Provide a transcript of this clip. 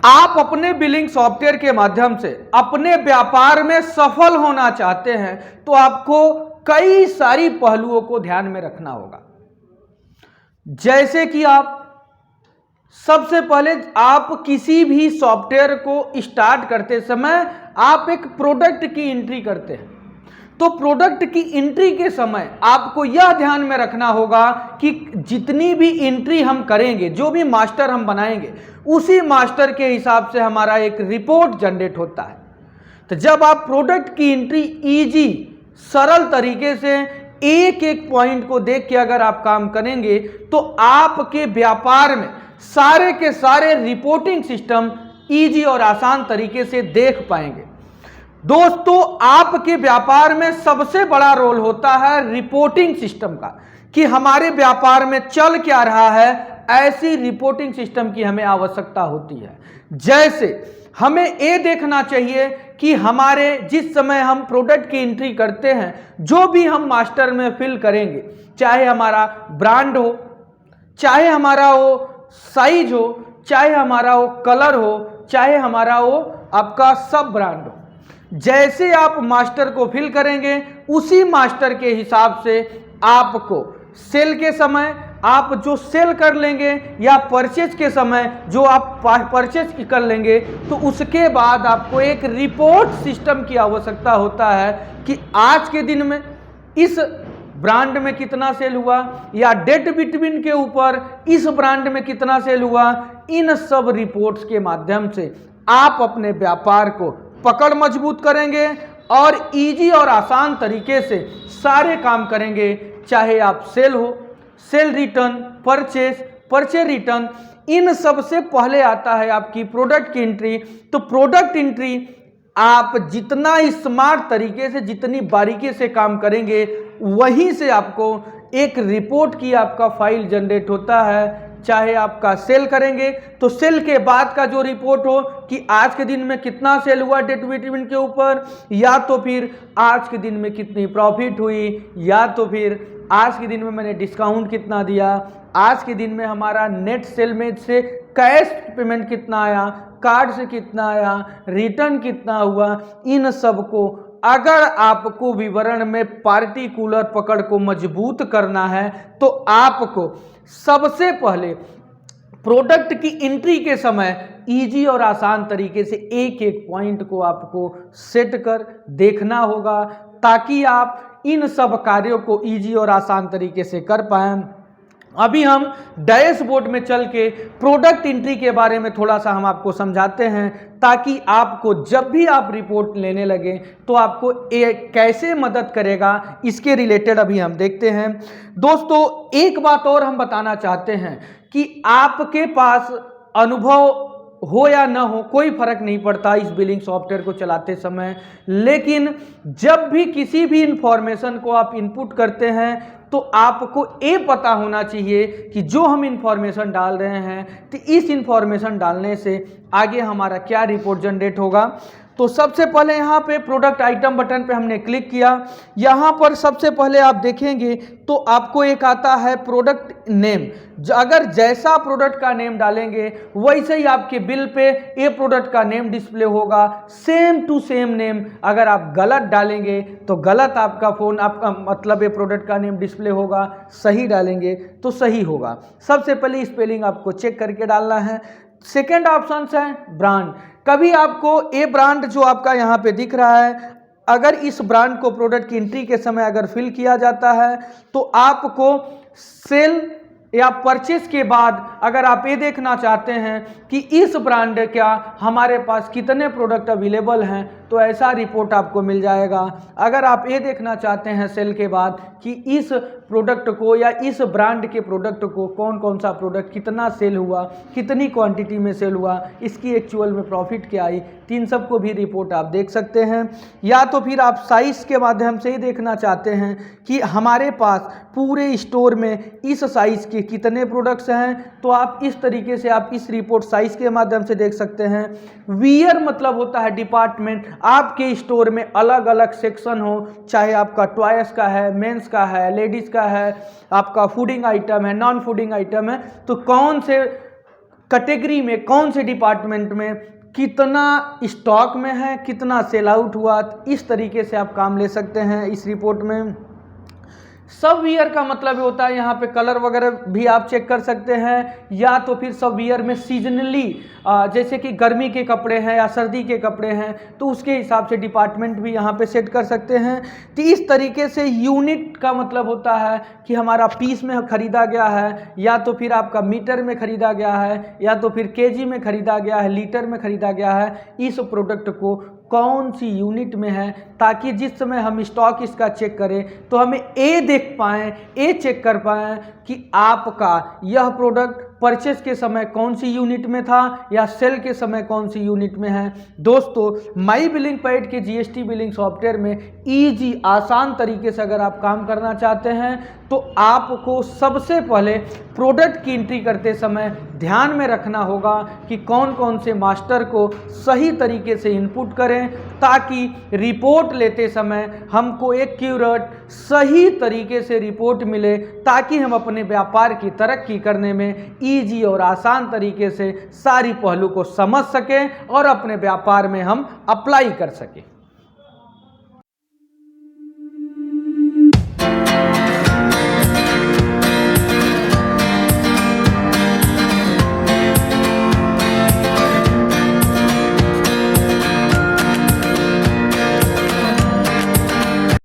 आप अपने billing software के माध्यम से अपने व्यापार में सफल होना चाहते हैं तो आपको कई सारी पहलुओं को ध्यान में रखना होगा। जैसे कि आप सबसे पहले आप किसी भी सॉफ्टवेयर को स्टार्ट करते समय आप एक प्रोडक्ट की एंट्री करते हैं, तो प्रोडक्ट की एंट्री के समय आपको यह ध्यान में रखना होगा कि जितनी भी एंट्री हम करेंगे, जो भी मास्टर हम बनाएंगे, उसी मास्टर के हिसाब से हमारा एक रिपोर्ट जनरेट होता है। तो जब आप प्रोडक्ट की एंट्री इजी सरल तरीके से एक एक पॉइंट को देख के अगर आप काम करेंगे तो आपके व्यापार में सारे के सारे रिपोर्टिंग सिस्टम इजी और आसान तरीके से देख पाएंगे। दोस्तों, आपके व्यापार में सबसे बड़ा रोल होता है रिपोर्टिंग सिस्टम का, कि हमारे व्यापार में चल क्या रहा है, ऐसी रिपोर्टिंग सिस्टम की हमें आवश्यकता होती है। जैसे हमें ये देखना चाहिए कि हमारे जिस समय हम प्रोडक्ट की एंट्री करते हैं, जो भी हम मास्टर में फिल करेंगे, चाहे हमारा ब्रांड हो, चाहे हमारा वो साइज हो, चाहे हमारा वो कलर हो, चाहे हमारा वो आपका सब ब्रांड हो, जैसे आप मास्टर को फिल करेंगे उसी मास्टर के हिसाब से आपको सेल के समय आप जो सेल कर लेंगे या परचेज के समय जो आप परचेज कर लेंगे, तो उसके बाद आपको एक रिपोर्ट सिस्टम की आवश्यकता होता है कि आज के दिन में इस ब्रांड में कितना सेल हुआ, या डेट बिटवीन के ऊपर इस ब्रांड में कितना सेल हुआ। इन सब रिपोर्ट्स के माध्यम से आप अपने व्यापार को पकड़ मजबूत करेंगे और इजी और आसान तरीके से सारे काम करेंगे। चाहे आप सेल हो, सेल रिटर्न, परचेज रिटर्न, इन सब से पहले आता है आपकी प्रोडक्ट की एंट्री। तो प्रोडक्ट एंट्री आप जितना स्मार्ट तरीके से, जितनी बारीकी से काम करेंगे, वहीं से आपको एक रिपोर्ट की आपका फाइल जनरेट होता है। चाहे आपका सेल करेंगे तो सेल के बाद का जो रिपोर्ट हो कि आज के दिन में कितना सेल हुआ डेट बिटवीन के ऊपर, या तो फिर आज के दिन में कितनी प्रॉफिट हुई, या तो फिर आज के दिन में मैंने डिस्काउंट कितना दिया, आज के दिन में हमारा नेट सेल में से कैश पेमेंट कितना आया, कार्ड से कितना आया, रिटर्न कितना हुआ। इन सब को अगर आपको विवरण में पार्टिकुलर पकड़ को मजबूत करना है तो आपको सबसे पहले प्रोडक्ट की एंट्री के समय इजी और आसान तरीके से एक एक पॉइंट को आपको सेट कर देखना होगा, ताकि आप इन सब कार्यों को इजी और आसान तरीके से कर पाएं। अभी हम डैशबोर्ड में चल के प्रोडक्ट एंट्री के बारे में थोड़ा सा हम आपको समझाते हैं, ताकि आपको जब भी आप रिपोर्ट लेने लगे तो आपको ये कैसे मदद करेगा, इसके रिलेटेड अभी हम देखते हैं। दोस्तों, एक बात और हम बताना चाहते हैं कि आपके पास अनुभव हो या ना हो, कोई फर्क नहीं पड़ता इस बिलिंग सॉफ्टवेयर को चलाते समय, लेकिन जब भी किसी भी इंफॉर्मेशन को आप इनपुट करते हैं तो आपको ये पता होना चाहिए कि जो हम इंफॉर्मेशन डाल रहे हैं तो इस इंफॉर्मेशन डालने से आगे हमारा क्या रिपोर्ट जनरेट होगा। तो सबसे पहले यहाँ पे प्रोडक्ट आइटम बटन पे हमने क्लिक किया। यहाँ पर सबसे पहले आप देखेंगे तो आपको एक आता है प्रोडक्ट नेम। अगर जैसा प्रोडक्ट का नेम डालेंगे वैसे ही आपके बिल पे ये प्रोडक्ट का नेम डिस्प्ले होगा, सेम टू सेम नेम। अगर आप गलत डालेंगे तो गलत आपका मतलब ये प्रोडक्ट का नेम डिस्प्ले होगा, सही डालेंगे तो सही होगा। सबसे पहले स्पेलिंग आपको चेक करके डालना है। सेकेंड ऑप्शन है ब्रांड। कभी आपको ये ब्रांड जो आपका यहाँ पे दिख रहा है, अगर इस ब्रांड को प्रोडक्ट की एंट्री के समय अगर फिल किया जाता है तो आपको सेल या परचेस के बाद अगर आप ये देखना चाहते हैं कि इस ब्रांड क्या हमारे पास कितने प्रोडक्ट अवेलेबल हैं, तो ऐसा रिपोर्ट आपको मिल जाएगा। अगर आप ये देखना चाहते हैं सेल के बाद कि इस प्रोडक्ट को या इस ब्रांड के प्रोडक्ट को कौन कौन सा प्रोडक्ट कितना सेल हुआ, कितनी क्वांटिटी में सेल हुआ, इसकी एक्चुअल में प्रॉफिट क्या आई, तीन सब को भी रिपोर्ट आप देख सकते हैं। या तो फिर आप साइज के माध्यम से ही देखना चाहते हैं कि हमारे पास पूरे स्टोर में इस साइज के कितने प्रोडक्ट्स हैं, तो आप इस तरीके से आप इस रिपोर्ट साइज के माध्यम से देख सकते हैं। वियर मतलब होता है डिपार्टमेंट। आपके स्टोर में अलग अलग सेक्शन हो, चाहे आपका टॉयज का है, मेंस का है, लेडीज का है, आपका फूडिंग आइटम है, नॉन फूडिंग आइटम है, तो कौन से कैटेगरी में, कौन से डिपार्टमेंट में कितना स्टॉक में है, कितना सेल आउट हुआ, इस तरीके से आप काम ले सकते हैं इस रिपोर्ट में। सब ईयर का मतलब होता है यहाँ पे कलर वगैरह भी आप चेक कर सकते हैं, या तो फिर सब ईयर में सीजनली जैसे कि गर्मी के कपड़े हैं या सर्दी के कपड़े हैं तो उसके हिसाब से डिपार्टमेंट भी यहाँ पे सेट कर सकते हैं। तो इस तरीके से यूनिट का मतलब होता है कि हमारा पीस में खरीदा गया है, या तो फिर आपका मीटर में खरीदा गया है, या तो फिर केजी में खरीदा गया है, लीटर में खरीदा गया है, इस प्रोडक्ट को कौन सी यूनिट में है, ताकि जिस समय हम स्टॉक इसका चेक करें तो हमें ए देख पाएँ, ए चेक कर पाएँ कि आपका यह प्रोडक्ट परचेस के समय कौन सी यूनिट में था या सेल के समय कौन सी यूनिट में है। दोस्तों, माई बिलिंग पैड के जीएसटी बिलिंग सॉफ्टवेयर में इजी आसान तरीके से अगर आप काम करना चाहते हैं तो आपको सबसे पहले प्रोडक्ट की एंट्री करते समय ध्यान में रखना होगा कि कौन कौन से मास्टर को सही तरीके से इनपुट करें, ताकि रिपोर्ट लेते समय हमको एक्यूरेट सही तरीके से रिपोर्ट मिले, ताकि हम अपने व्यापार की तरक्की करने में इजी और आसान तरीके से सारी पहलू को समझ सकें और अपने व्यापार में हम अप्लाई कर सकें।